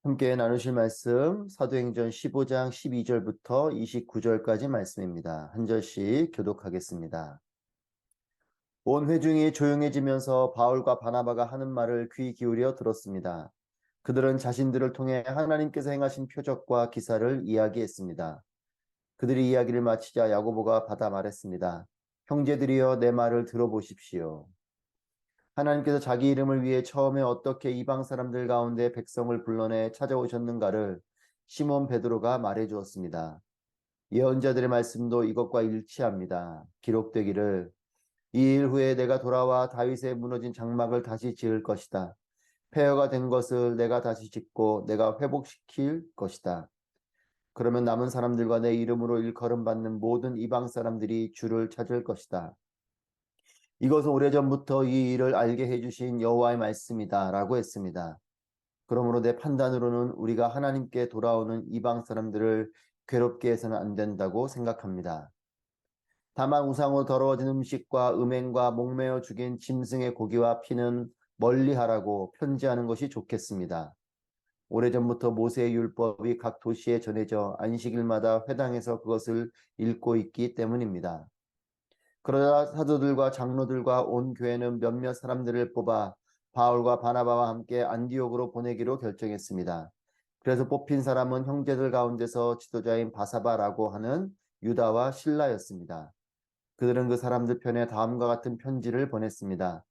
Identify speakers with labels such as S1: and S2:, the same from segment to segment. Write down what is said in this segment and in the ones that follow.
S1: 함께 나누실 말씀 사도행전 15장 12절부터 29절까지 말씀입니다. 한 절씩 교독하겠습니다. 온 회중이 조용해지면서 바울과 바나바가 하는 말을 귀 기울여 들었습니다. 그들은 자신들을 통해 하나님께서 행하신 표적과 기사를 이야기했습니다. 그들이 이야기를 마치자 야고보가 받아 말했습니다. 형제들이여 내 말을 들어보십시오. 하나님께서 자기 이름을 위해 처음에 어떻게 이방 사람들 가운데 백성을 불러내 찾아오셨는가를 시몬 베드로가 말해 주었습니다. 예언자들의 말씀도 이것과 일치합니다. 기록되기를 이 일 후에 내가 돌아와 다윗의 무너진 장막을 다시 지을 것이다. 폐허가 된 것을 내가 다시 짓고 내가 회복시킬 것이다. 그러면 남은 사람들과 내 이름으로 일컬음 받는 모든 이방 사람들이 주를 찾을 것이다. 이것은 오래전부터 이 일을 알게 해주신 여호와의 말씀이다 라고 했습니다. 그러므로 내 판단으로는 우리가 하나님께 돌아오는 이방 사람들을 괴롭게 해서는 안 된다고 생각합니다. 다만 우상으로 더러워진 음식과 음행과 목매어 죽인 짐승의 고기와 피는 멀리하라고 편지하는 것이 좋겠습니다. 오래전부터 모세의 율법이 각 도시에 전해져 안식일마다 회당에서 그것을 읽고 있기 때문입니다. 그러자 사도들과 장로들과 온 교회는 몇몇 사람들을 뽑아 바울과 바나바와 함께 안디옥으로 보내기로 결정했습니다. 그래서 뽑힌 사람은 형제들 가운데서 지도자인 바사바라고 하는 유다와 실라였습니다. 그들은 그 사람들 편에 다음과 같은 편지를 보냈습니다.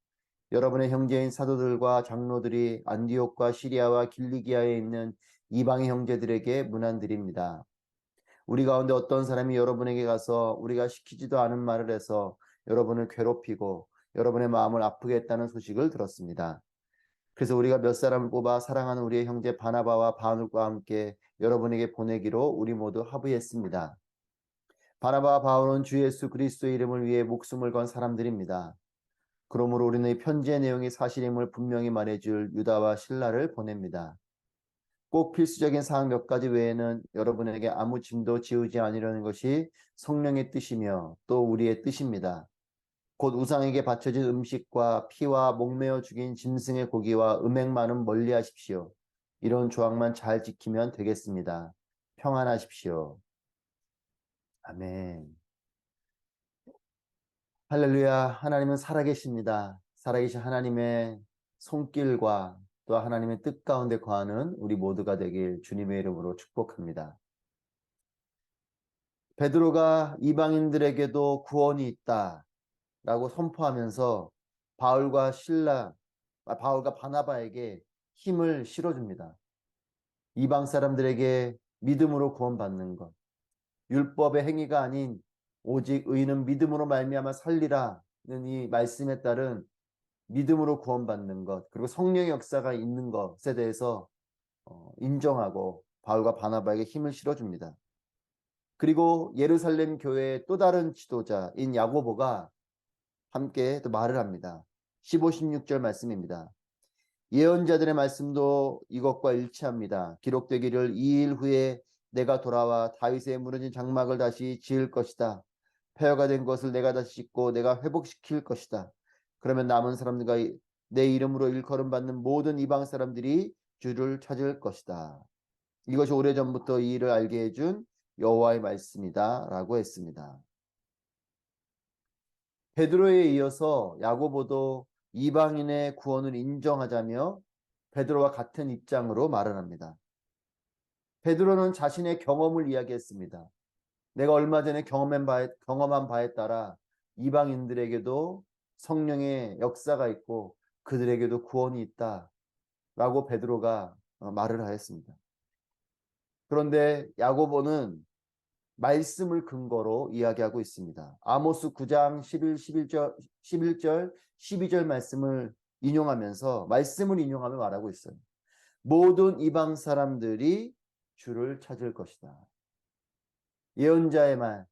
S1: 여러분의 형제인 사도들과 장로들이 안디옥과 시리아와 길리기아에 있는 이방의 형제들에게 문안드립니다. 우리 가운데 어떤 사람이 여러분에게 가서 우리가 시키지도 않은 말을 해서 여러분을 괴롭히고 여러분의 마음을 아프게 했다는 소식을 들었습니다. 그래서 우리가 몇 사람을 뽑아 사랑하는 우리의 형제 바나바와 바울과 함께 여러분에게 보내기로 우리 모두 합의했습니다. 바나바와 바울은 주 예수 그리스도의 이름을 위해 목숨을 건 사람들입니다. 그러므로 우리는 이 편지의 내용이 사실임을 분명히 말해줄 유다와 실라를 보냅니다. 꼭 필수적인 사항 몇 가지 외에는 여러분에게 아무 짐도 지우지 않으려는 것이 성령의 뜻이며 또 우리의 뜻입니다. 곧 우상에게 바쳐진 음식과 피와 목매어 죽인 짐승의 고기와 음행만은 멀리 하십시오. 이런 조항만 잘 지키면 되겠습니다. 평안하십시오. 아멘. 할렐루야. 하나님은 살아계십니다. 살아계신 하나님의 손길과 또 하나님의 뜻 가운데 거하는 우리 모두가 되길 주님의 이름으로 축복합니다. 베드로가 이방인들에게도 구원이 있다라고 선포하면서 바울과 바나바에게 힘을 실어줍니다. 이방 사람들에게 믿음으로 구원받는 것, 율법의 행위가 아닌 오직 의는 믿음으로 말미암아 살리라는 이 말씀에 따른 믿음으로 구원받는 것, 그리고 성령의 역사가 있는 것에 대해서 인정하고 바울과 바나바에게 힘을 실어줍니다. 그리고 예루살렘 교회의 또 다른 지도자인 야고보가 함께 또 말을 합니다. 15, 16절 말씀입니다. 예언자들의 말씀도 이것과 일치합니다. 기록되기를 이 일 후에 내가 돌아와 다윗의 무너진 장막을 다시 지을 것이다. 폐허가 된 것을 내가 다시 짓고 내가 회복시킬 것이다. 그러면 남은 사람들과 내 이름으로 일컬음 받는 모든 이방 사람들이 주를 찾을 것이다. 이것이 오래전부터 이 일을 알게 해준 여호와의 말씀이다 라고 했습니다. 베드로에 이어서 야고보도 이방인의 구원을 인정하자며 베드로와 같은 입장으로 말을 합니다. 베드로는 자신의 경험을 이야기했습니다. 내가 얼마 전에 경험한 바에 따라 이방인들에게도 성령의 역사가 있고 그들에게도 구원이 있다라고 베드로가 말을 하였습니다. 그런데 야고보는 말씀을 근거로 이야기하고 있습니다. 아모스 9장 11절, 12절 말씀을 말씀을 인용하며 말하고 있어요. 모든 이방 사람들이 주를 찾을 것이다. 예언자의 말,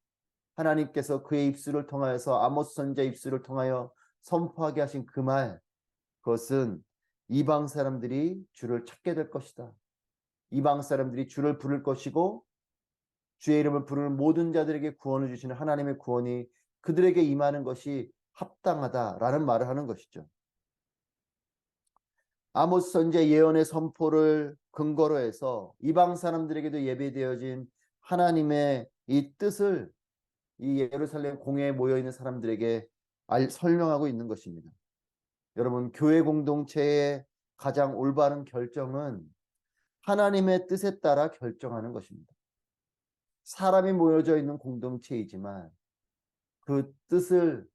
S1: 하나님께서 그의 입술을 통하여서 아모스 선지자의 입술을 통하여 선포하게 하신 그 말, 그것은 이방 사람들이 주를 찾게 될 것이다. 이방 사람들이 주를 부를 것이고 주의 이름을 부르는 모든 자들에게 구원을 주시는 하나님의 구원이 그들에게 임하는 것이 합당하다라는 말을 하는 것이죠. 아모스 선지자 예언의 선포를 근거로 해서 이방 사람들에게도 예배되어진 하나님의 이 뜻을 이 예루살렘 공회에 모여 있는 사람들에게 설명하고 있는 것입니다. 여러분, 교회 공동체의 가장 올바른 결정은 하나님의 뜻에 따라 결정하는 것입니다. 사람이 모여져 있는 공동체이지만 그 뜻을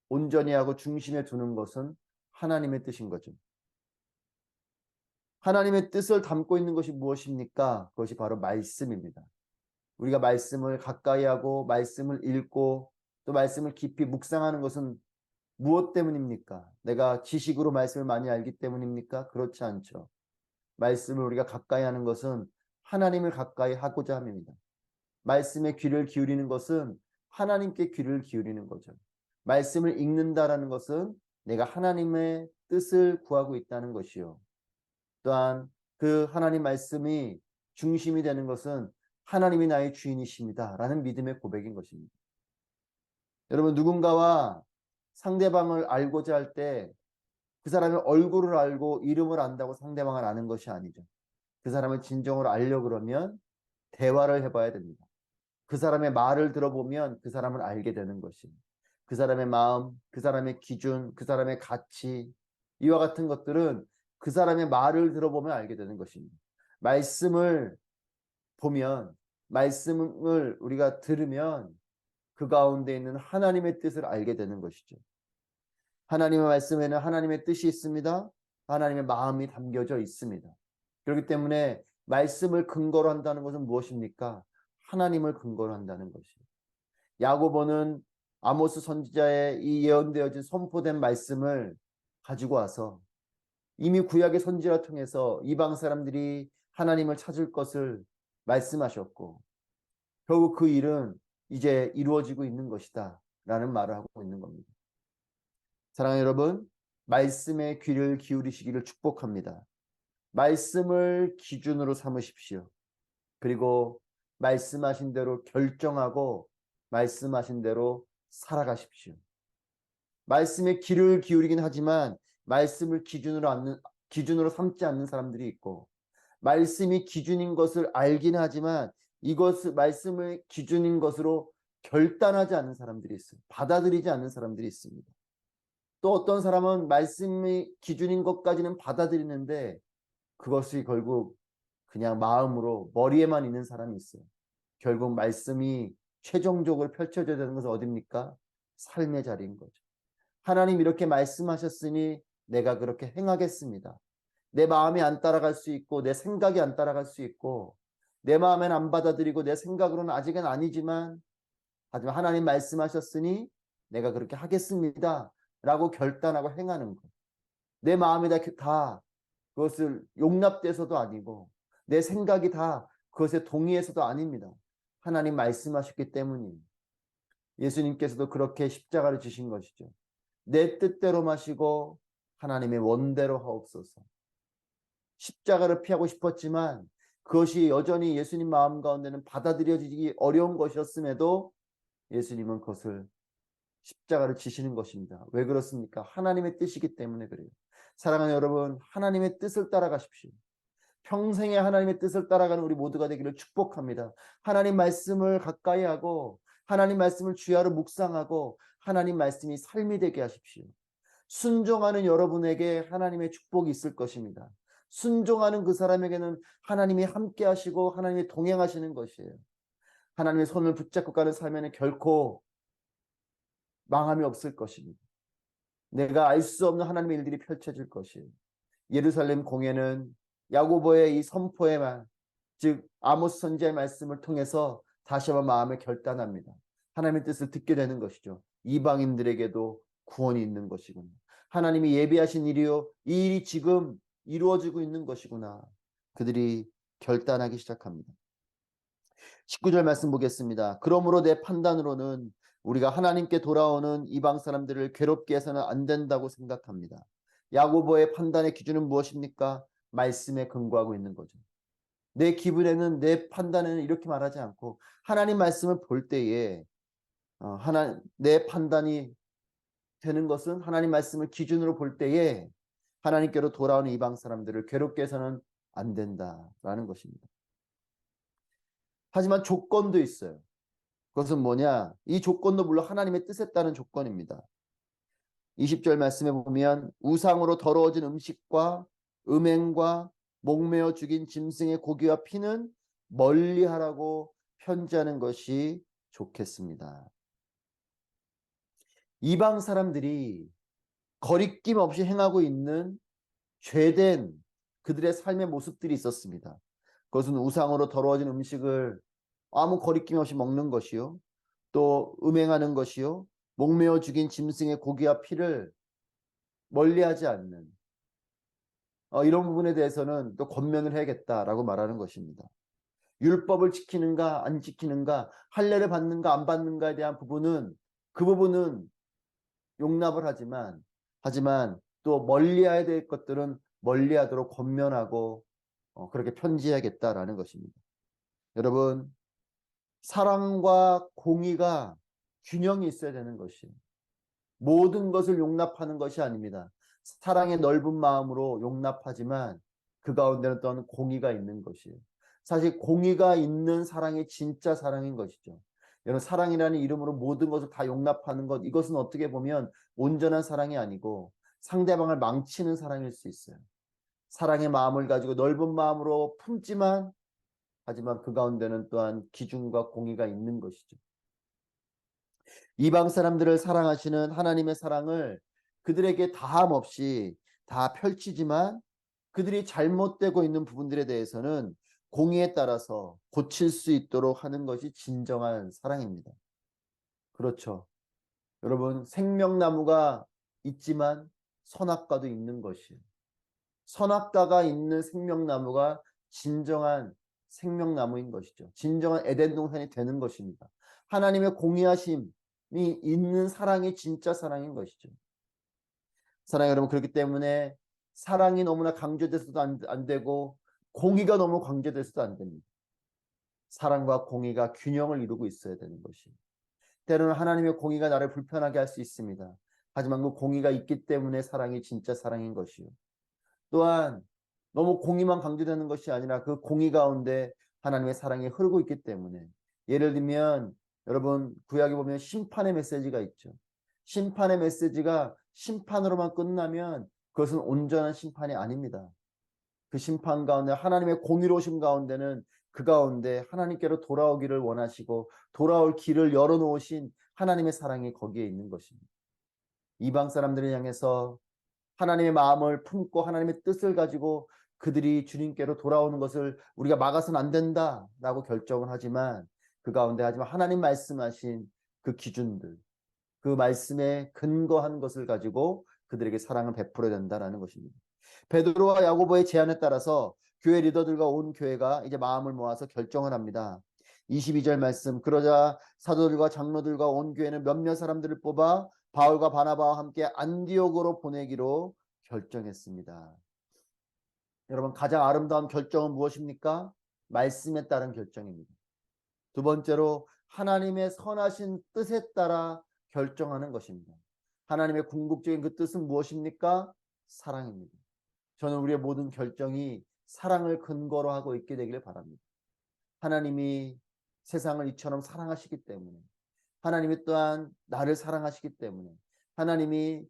S1: 온전히 하고 중심에 두는 것은 하나님의 뜻인 거죠. 하나님의 뜻을 담고 있는 것이 무엇입니까? 그것이 바로 말씀입니다. 우리가 말씀을 가까이 하고 말씀을 읽고 또 말씀을 깊이 묵상하는 것은 무엇 때문입니까? 내가 지식으로 말씀을 많이 알기 때문입니까? 그렇지 않죠. 말씀을 우리가 가까이 하는 것은 하나님을 가까이 하고자 함입니다. 말씀에 귀를 기울이는 것은 하나님께 귀를 기울이는 거죠. 말씀을 읽는다라는 것은 내가 하나님의 뜻을 구하고 있다는 것이요. 또한 그 하나님 말씀이 중심이 되는 것은 하나님이 나의 주인이십니다 라는 믿음의 고백인 것입니다. 여러분, 누군가와 상대방을 알고자 할 때 그 사람의 얼굴을 알고 이름을 안다고 상대방을 아는 것이 아니죠. 그 사람을 진정으로 알려고 그러면 대화를 해봐야 됩니다. 그 사람의 말을 들어보면 그 사람을 알게 되는 것입니다. 그 사람의 마음, 그 사람의 기준, 그 사람의 가치, 이와 같은 것들은 그 사람의 말을 들어보면 알게 되는 것입니다. 말씀을 보면, 말씀을 우리가 들으면 그 가운데 있는 하나님의 뜻을 알게 되는 것이죠. 하나님의 말씀에는 하나님의 뜻이 있습니다. 하나님의 마음이 담겨져 있습니다. 그렇기 때문에 말씀을 근거로 한다는 것은 무엇입니까? 하나님을 근거로 한다는 것이에요. 야고보는 아모스 선지자의 이 예언되어진 선포된 말씀을 가지고 와서 이미 구약의 선지자를 통해서 이방 사람들이 하나님을 찾을 것을 말씀하셨고 결국 그 일은 이제 이루어지고 있는 것이다 라는 말을 하고 있는 겁니다. 사랑하는 여러분, 말씀에 귀를 기울이시기를 축복합니다. 말씀을 기준으로 삼으십시오. 그리고 말씀하신 대로 결정하고 말씀하신 대로 살아가십시오. 말씀에 귀를 기울이긴 하지만 말씀을 기준으로 삼지 않는 사람들이 있고 말씀이 기준인 것을 알긴 하지만 말씀을 기준인 것으로 결단하지 않는 사람들이 있어요. 받아들이지 않는 사람들이 있습니다. 또 어떤 사람은 말씀이 기준인 것까지는 받아들이는데 그것이 결국 그냥 마음으로 머리에만 있는 사람이 있어요. 결국 말씀이 최종적으로 펼쳐져야 되는 것은 어디입니까? 삶의 자리인 거죠. 하나님 이렇게 말씀하셨으니 내가 그렇게 행하겠습니다. 내 마음이 안 따라갈 수 있고 내 생각이 안 따라갈 수 있고 내 마음엔 안 받아들이고 내 생각으로는 아직은 아니지만 하지만 하나님 말씀하셨으니 내가 그렇게 하겠습니다 라고 결단하고 행하는 것. 내 마음이 다 그것을 용납돼서도 아니고 내 생각이 다 그것에 동의해서도 아닙니다. 하나님 말씀하셨기 때문입니다. 예수님께서도 그렇게 십자가를 지신 것이죠. 내 뜻대로 마시고 하나님의 원대로 하옵소서. 십자가를 피하고 싶었지만 그것이 여전히 예수님 마음 가운데는 받아들여지기 어려운 것이었음에도 예수님은 그것을 십자가를 지시는 것입니다. 왜 그렇습니까? 하나님의 뜻이기 때문에 그래요. 사랑하는 여러분, 하나님의 뜻을 따라가십시오. 평생에 하나님의 뜻을 따라가는 우리 모두가 되기를 축복합니다. 하나님 말씀을 가까이 하고 하나님 말씀을 주야로 묵상하고 하나님 말씀이 삶이 되게 하십시오. 순종하는 여러분에게 하나님의 축복이 있을 것입니다. 순종하는 그 사람에게는 하나님이 함께 하시고 하나님이 동행하시는 것이에요. 하나님의 손을 붙잡고 가는 삶에는 결코 망함이 없을 것입니다. 내가 알 수 없는 하나님의 일들이 펼쳐질 것이에요. 예루살렘 공회는 야고보의 이 선포의 말, 즉 아모스 선지자의 말씀을 통해서 다시 한번 마음을 결단합니다. 하나님의 뜻을 듣게 되는 것이죠. 이방인들에게도 구원이 있는 것이구나. 하나님이 예비하신 일이요, 이 일이 지금 이루어지고 있는 것이구나. 그들이 결단하기 시작합니다. 19절 말씀 보겠습니다. 그러므로 내 판단으로는 우리가 하나님께 돌아오는 이방 사람들을 괴롭게 해서는 안 된다고 생각합니다. 야고보의 판단의 기준은 무엇입니까? 말씀에 근거하고 있는 거죠. 내 기분에는 내 판단에는 이렇게 말하지 않고 하나님 말씀을 볼 때에 내 판단이 되는 것은 하나님 말씀을 기준으로 볼 때에 하나님께로 돌아오는 이방 사람들을 괴롭게 해서는 안 된다라는 것입니다. 하지만 조건도 있어요. 그것은 뭐냐? 이 조건도 물론 하나님의 뜻에 따른 조건입니다. 20절 말씀에 보면 우상으로 더러워진 음식과 음행과 목매어 죽인 짐승의 고기와 피는 멀리하라고 편지하는 것이 좋겠습니다. 이방 사람들이 거리낌 없이 행하고 있는 죄된 그들의 삶의 모습들이 있었습니다. 그것은 우상으로 더러워진 음식을 아무 거리낌 없이 먹는 것이요, 또 음행하는 것이요, 목매어 죽인 짐승의 고기와 피를 멀리하지 않는 이런 부분에 대해서는 또 권면을 해야겠다라고 말하는 것입니다. 율법을 지키는가 안 지키는가, 할례를 받는가 안 받는가에 대한 부분은 그 부분은 용납을 하지만 또 멀리해야 될 것들은 멀리하도록 권면하고 그렇게 편지해야겠다라는 것입니다. 여러분, 사랑과 공의가 균형이 있어야 되는 것이에요. 모든 것을 용납하는 것이 아닙니다. 사랑의 넓은 마음으로 용납하지만 그 가운데는 또한 공의가 있는 것이에요. 사실 공의가 있는 사랑이 진짜 사랑인 것이죠. 여러분, 사랑이라는 이름으로 모든 것을 다 용납하는 것, 이것은 어떻게 보면 온전한 사랑이 아니고 상대방을 망치는 사랑일 수 있어요. 사랑의 마음을 가지고 넓은 마음으로 품지만, 하지만 그 가운데는 또한 기준과 공의가 있는 것이죠. 이방 사람들을 사랑하시는 하나님의 사랑을 그들에게 다함 없이 다 펼치지만, 그들이 잘못되고 있는 부분들에 대해서는 공의에 따라서 고칠 수 있도록 하는 것이 진정한 사랑입니다. 그렇죠. 여러분, 생명나무가 있지만 선악과도 있는 것이에요. 선악과가 있는 생명나무가 진정한 생명나무인 것이죠. 진정한 에덴 동산이 되는 것입니다. 하나님의 공의하심이 있는 사랑이 진짜 사랑인 것이죠. 사랑하는 여러분, 그렇기 때문에 사랑이 너무나 강조돼서도 안 되고 공의가 너무 강조돼서도 안 됩니다. 사랑과 공의가 균형을 이루고 있어야 되는 것이에요. 때로는 하나님의 공의가 나를 불편하게 할 수 있습니다. 하지만 그 공의가 있기 때문에 사랑이 진짜 사랑인 것이요. 또한 너무 공의만 강조되는 것이 아니라 그 공의 가운데 하나님의 사랑이 흐르고 있기 때문에, 예를 들면 여러분, 구약에 보면 심판의 메시지가 있죠. 심판의 메시지가 심판으로만 끝나면 그것은 온전한 심판이 아닙니다. 그 심판 가운데 하나님의 공의로우심 가운데는 그 가운데 하나님께로 돌아오기를 원하시고 돌아올 길을 열어놓으신 하나님의 사랑이 거기에 있는 것입니다. 이방 사람들을 향해서 하나님의 마음을 품고 하나님의 뜻을 가지고 그들이 주님께로 돌아오는 것을 우리가 막아서는 안 된다라고 결정을 하지만, 그 가운데 하지만 하나님 말씀하신 그 기준들, 그 말씀에 근거한 것을 가지고 그들에게 사랑을 베풀어야 된다라는 것입니다. 베드로와 야고보의 제안에 따라서 교회 리더들과 온 교회가 이제 마음을 모아서 결정을 합니다. 22절 말씀, 그러자 사도들과 장로들과 온 교회는 몇몇 사람들을 뽑아 바울과 바나바와 함께 안디옥으로 보내기로 결정했습니다. 여러분, 가장 아름다운 결정은 무엇입니까? 말씀에 따른 결정입니다. 두 번째로 하나님의 선하신 뜻에 따라 결정하는 것입니다. 하나님의 궁극적인 그 뜻은 무엇입니까? 사랑입니다. 저는 우리의 모든 결정이 사랑을 근거로 하고 있게 되기를 바랍니다. 하나님이 세상을 이처럼 사랑하시기 때문에, 하나님이 또한 나를 사랑하시기 때문에, 하나님이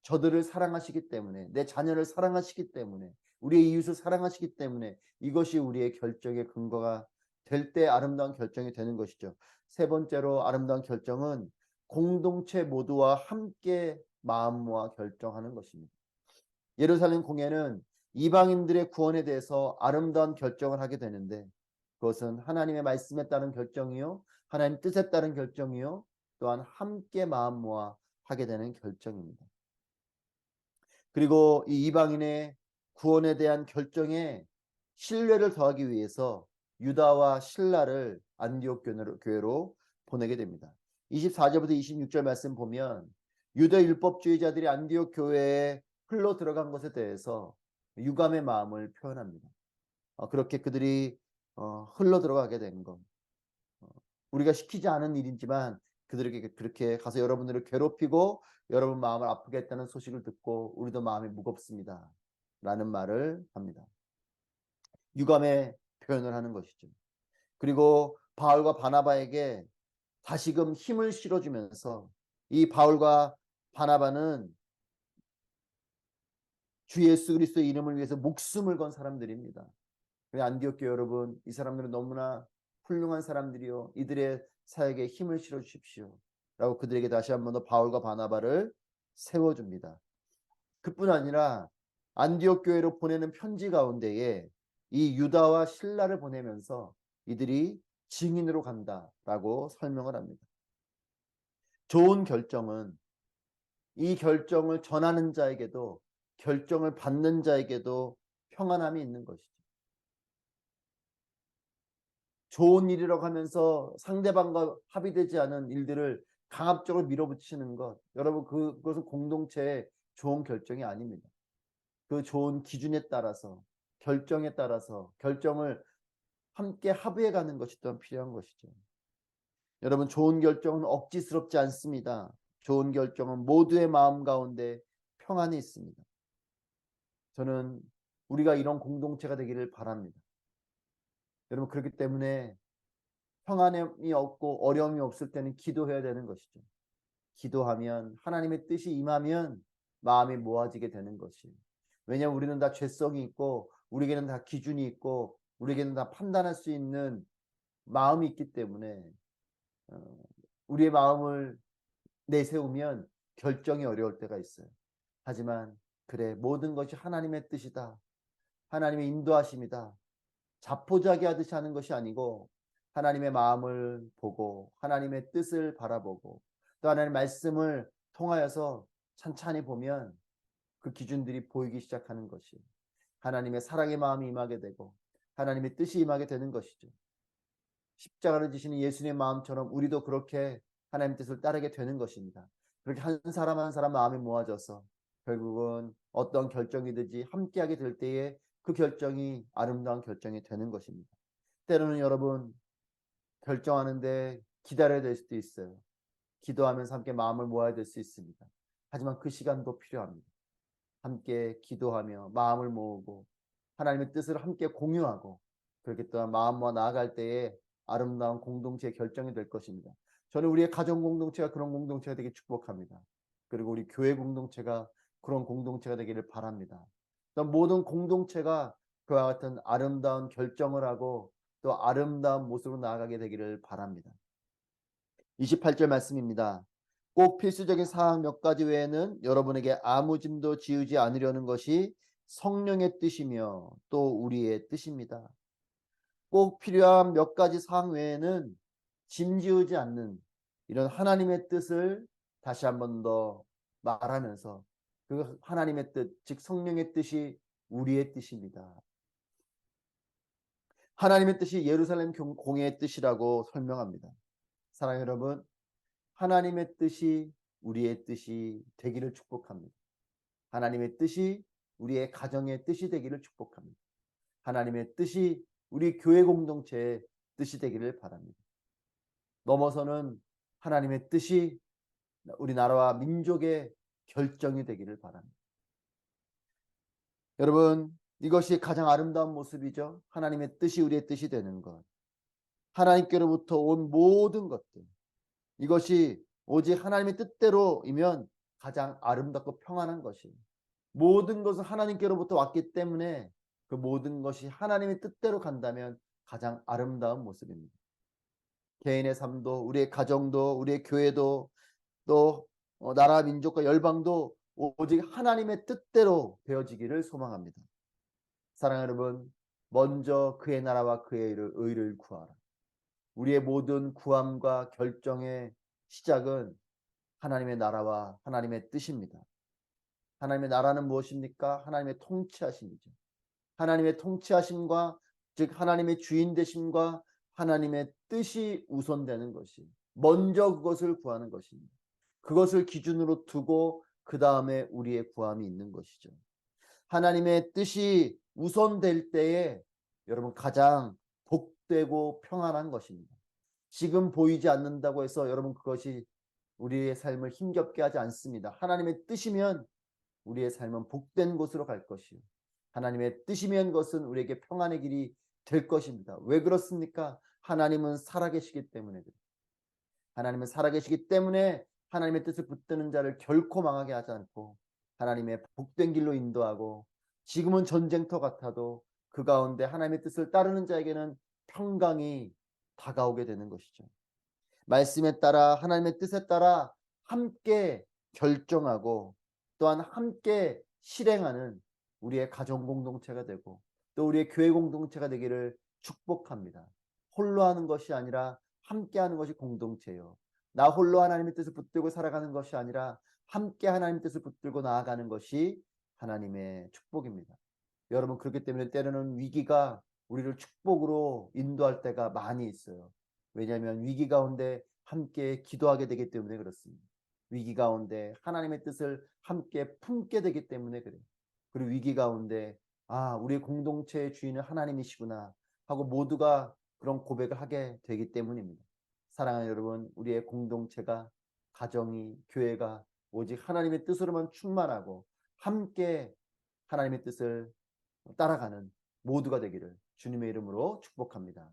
S1: 저들을 사랑하시기 때문에, 내 자녀를 사랑하시기 때문에, 우리의 이웃을 사랑하시기 때문에 이것이 우리의 결정의 근거가 될 때 아름다운 결정이 되는 것이죠. 세 번째로 아름다운 결정은 공동체 모두와 함께 마음 모아 결정하는 것입니다. 예루살렘 공회는 이방인들의 구원에 대해서 아름다운 결정을 하게 되는데, 그것은 하나님의 말씀에 따른 결정이요, 하나님 뜻에 따른 결정이요, 또한 함께 마음 모아 하게 되는 결정입니다. 그리고 이 이방인의 구원에 대한 결정에 신뢰를 더하기 위해서 유다와 신라를 안디옥 교회로 보내게 됩니다. 24절부터 26절 말씀 보면 유대 율법주의자들이 안디옥 교회에 흘러 들어간 것에 대해서 유감의 마음을 표현합니다. 그렇게 그들이 흘러 들어가게 된 것, 우리가 시키지 않은 일이지만 그들에게 그렇게 가서 여러분들을 괴롭히고 여러분 마음을 아프게 했다는 소식을 듣고 우리도 마음이 무겁습니다 라는 말을 합니다. 유감의 표현을 하는 것이죠. 그리고 바울과 바나바에게 다시금 힘을 실어주면서 이 바울과 바나바는 주 예수 그리스도의 이름을 위해서 목숨을 건 사람들입니다. 안디옥 교회 여러분, 이 사람들은 너무나 훌륭한 사람들이요, 이들의 사역에 힘을 실어 주십시오 라고 그들에게 다시 한 번 더 바울과 바나바를 세워줍니다. 그뿐 아니라 안디옥 교회로 보내는 편지 가운데에 이 유다와 실라를 보내면서 이들이 증인으로 간다라고 설명을 합니다. 좋은 결정은 이 결정을 전하는 자에게도 결정을 받는 자에게도 평안함이 있는 것이죠. 좋은 일이라고 하면서 상대방과 합의되지 않은 일들을 강압적으로 밀어붙이는 것, 여러분 그것은 공동체의 좋은 결정이 아닙니다. 그 좋은 기준에 따라서 결정에 따라서 결정을 함께 합의해 가는 것이 또한 필요한 것이죠. 여러분, 좋은 결정은 억지스럽지 않습니다. 좋은 결정은 모두의 마음 가운데 평안이 있습니다. 저는 우리가 이런 공동체가 되기를 바랍니다. 여러분, 그렇기 때문에 평안이 없고 어려움이 없을 때는 기도해야 되는 것이죠. 기도하면 하나님의 뜻이 임하면 마음이 모아지게 되는 것이. 왜냐하면 우리는 다 죄성이 있고 우리에게는 다 기준이 있고 우리에게는 다 판단할 수 있는 마음이 있기 때문에 우리의 마음을 내세우면 결정이 어려울 때가 있어요. 하지만 그래, 모든 것이 하나님의 뜻이다, 하나님의 인도하심이다, 자포자기하듯이 하는 것이 아니고 하나님의 마음을 보고 하나님의 뜻을 바라보고 또 하나님의 말씀을 통하여서 찬찬히 보면 그 기준들이 보이기 시작하는 것이 하나님의 사랑의 마음이 임하게 되고 하나님의 뜻이 임하게 되는 것이죠. 십자가를 지시는 예수님의 마음처럼 우리도 그렇게 하나님의 뜻을 따르게 되는 것입니다. 그렇게 한 사람 한 사람 마음이 모아져서 결국은 어떤 결정이든지 함께하게 될 때에 그 결정이 아름다운 결정이 되는 것입니다. 때로는 여러분, 결정하는데 기다려야 될 수도 있어요. 기도하면서 함께 마음을 모아야 될 수 있습니다. 하지만 그 시간도 필요합니다. 함께 기도하며 마음을 모으고 하나님의 뜻을 함께 공유하고 그렇게 또한 마음 모아 나아갈 때에 아름다운 공동체의 결정이 될 것입니다. 저는 우리의 가정 공동체가 그런 공동체가 되길 축복합니다. 그리고 우리 교회 공동체가 그런 공동체가 되기를 바랍니다. 또 모든 공동체가 그와 같은 아름다운 결정을 하고 또 아름다운 모습으로 나아가게 되기를 바랍니다. 28절 말씀입니다. 꼭 필수적인 사항 몇 가지 외에는 여러분에게 아무 짐도 지우지 않으려는 것이 성령의 뜻이며 또 우리의 뜻입니다. 꼭 필요한 몇 가지 사항 외에는 짐 지우지 않는 이런 하나님의 뜻을 다시 한 번 더 말하면서 그 하나님의 뜻, 즉 성령의 뜻이 우리의 뜻입니다. 하나님의 뜻이 예루살렘 공회의 뜻이라고 설명합니다. 사랑하는 여러분, 하나님의 뜻이 우리의 뜻이 되기를 축복합니다. 하나님의 뜻이 우리의 가정의 뜻이 되기를 축복합니다. 하나님의 뜻이 우리 교회 공동체의 뜻이 되기를 바랍니다. 넘어서는 하나님의 뜻이 우리나라와 민족의 결정이 되기를 바랍니다. 여러분, 이것이 가장 아름다운 모습이죠. 하나님의 뜻이 우리의 뜻이 되는 것. 하나님께로부터 온 모든 것들, 이것이 오직 하나님의 뜻대로이면 가장 아름답고 평안한 것이, 모든 것은 하나님께로부터 왔기 때문에 그 모든 것이 하나님의 뜻대로 간다면 가장 아름다운 모습입니다. 개인의 삶도 우리의 가정도 우리의 교회도 또 나라 민족과 열방도 오직 하나님의 뜻대로 되어지기를 소망합니다. 사랑하는 여러분, 먼저 그의 나라와 그의 의를 구하라. 우리의 모든 구함과 결정의 시작은 하나님의 나라와 하나님의 뜻입니다. 하나님의 나라는 무엇입니까? 하나님의 통치하심이죠. 하나님의 통치하심과 즉 하나님의 주인 되심과 하나님의 뜻이 우선되는 것이, 먼저 그것을 구하는 것입니다. 그것을 기준으로 두고 그 다음에 우리의 구함이 있는 것이죠. 하나님의 뜻이 우선될 때에 여러분 가장 복되고 평안한 것입니다. 지금 보이지 않는다고 해서 여러분 그것이 우리의 삶을 힘겹게 하지 않습니다. 하나님의 뜻이면 우리의 삶은 복된 곳으로 갈 것이요. 하나님의 뜻이면 그것은 우리에게 평안의 길이 될 것입니다. 왜 그렇습니까? 하나님은 살아계시기 때문에 그래요. 하나님은 살아계시기 때문에 하나님의 뜻을 붙드는 자를 결코 망하게 하지 않고 하나님의 복된 길로 인도하고, 지금은 전쟁터 같아도 그 가운데 하나님의 뜻을 따르는 자에게는 평강이 다가오게 되는 것이죠. 말씀에 따라 하나님의 뜻에 따라 함께 결정하고 또한 함께 실행하는 우리의 가정 공동체가 되고 또 우리의 교회 공동체가 되기를 축복합니다. 홀로 하는 것이 아니라 함께 하는 것이 공동체요. 나 홀로 하나님의 뜻을 붙들고 살아가는 것이 아니라 함께 하나님의 뜻을 붙들고 나아가는 것이 하나님의 축복입니다. 여러분, 그렇기 때문에 때로는 위기가 우리를 축복으로 인도할 때가 많이 있어요. 왜냐하면 위기 가운데 함께 기도하게 되기 때문에 그렇습니다. 위기 가운데 하나님의 뜻을 함께 품게 되기 때문에 그래요. 그리고 위기 가운데 우리 공동체의 주인은 하나님이시구나 하고 모두가 그런 고백을 하게 되기 때문입니다. 사랑하는 여러분, 우리의 공동체가, 가정이, 교회가 오직 하나님의 뜻으로만 충만하고 함께 하나님의 뜻을 따라가는 모두가 되기를 주님의 이름으로 축복합니다.